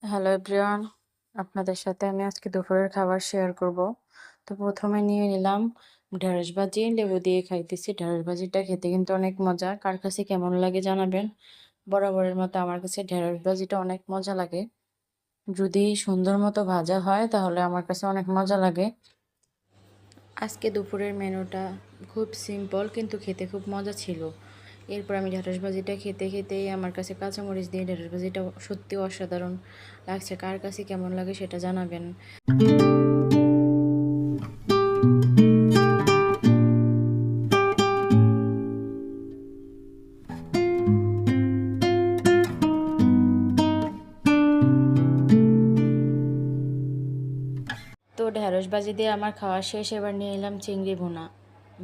Hello everyone, আপনাদের সাথে আমি আজকে দুপুরের খাবার শেয়ার করব। তো প্রথমে নিয়ে নিলাম ঢেঁড়স ভাজি, লেবু দিয়ে খাইতেছি। ঢেঁড়স ভাজিটা খেতে কিন্তু অনেক মজা। কার কাছে কেমন লাগে জানাবেন। বরাবরের মতো আমার কাছে ঢেঁড়স ভাজিটা অনেক মজা লাগে। যদি সুন্দর মতো ভাজা হয় তাহলে আমার কাছে অনেক মজা লাগে। আজকে দুপুরের মেনুটা খুব সিম্পল কিন্তু খেতে খুব মজা ছিল। এরপর আমি ঢেঁড়স ভাজিটা খেতে খেতেই আমার কাছে কাঁচামরিচ দিয়ে ঢেঁড়স ভাজিটা সত্যি অসাধারণ লাগছে। কার কাছে কেমন লাগে সেটা জানাবেন। তো ঢেঁড়স ভাজি দিয়ে আমার খাওয়া শেষ। এবার নিয়ে এলাম চিংড়ি ভুনা,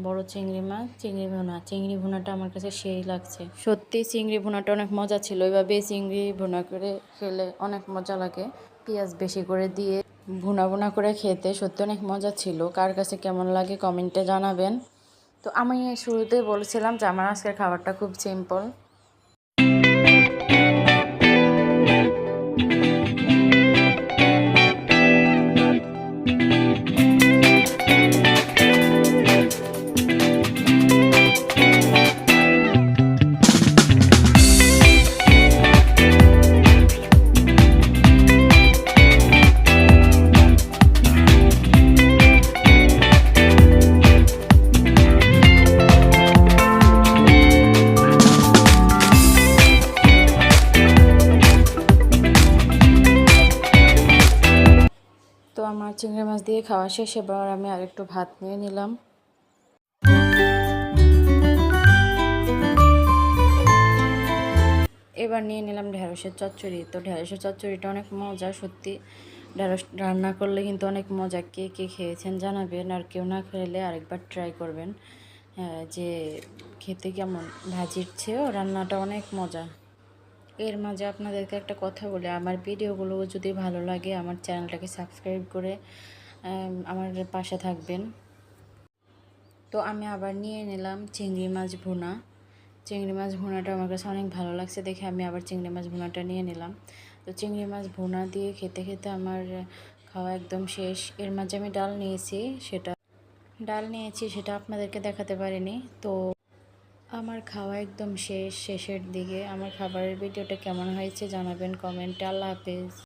বড় চিংড়ি মাছ, চিংড়ি ভুনা। চিংড়ি ভুনাটা আমার কাছে সেই লাগছে। সত্যি চিংড়ি ভুনাটা অনেক মজা ছিল। এভাবে চিংড়ি ভুনা করে খেলে অনেক মজা লাগে। পেঁয়াজ বেশি করে দিয়ে ভুনা ভুনা করে খেতে সত্যি অনেক মজা ছিল। কার কাছে কেমন লাগে কমেন্টে জানাবেন। তো আমি শুরুতেই বলেছিলাম যে আমার আজকের খাবারটা খুব সিম্পল। তো আমার চিংড়ি মাছ দিয়ে খাওয়া শেষ। এবার আমি আরেকটু ভাত নিয়ে নিলাম। এবার নিয়ে নিলাম ঢেঁড়সের চচ্চড়ি। তো ঢেঁড়সের চচ্চড়িটা অনেক মজা সত্যি। ঢেঁড়স রান্না করলে কিন্তু অনেক মজা। কে কে খেয়েছেন জানাবেন, আর কেউ না খেলে আরেকবার ট্রাই করবেন। যে খেতে কেমন, ভাজির চেয়েও রান্নাটা অনেক মজা। এর মাঝে আপনাদেরকে একটা কথা বলি, আমার ভিডিওগুলো যদি ভালো লাগে আমার চ্যানেলটাকে সাবস্ক্রাইব করে আমার পাশে থাকবেন। তো আমি আবার নিয়ে নিলাম চিংড়ি মাছ ভুনা। চিংড়ি মাছ ভুনাটা আমার কাছে অনেক ভালো লাগছে দেখে আমি আবার চিংড়ি মাছ ভুনাটা নিয়ে নিলাম। তো চিংড়ি মাছ ভুনা দিয়ে খেতে খেতে আমার খাওয়া একদম শেষ। এর মাঝে আমি ডাল নিয়েছি সেটা আপনাদেরকে দেখাতে পারিনি। তো আমার খাওয়া একদম শেষের দিকে। আমার খাবারের ভিডিওটা কেমন হয়েছে জানাবেন কমেন্টে। আল্লাহ হাফেজ।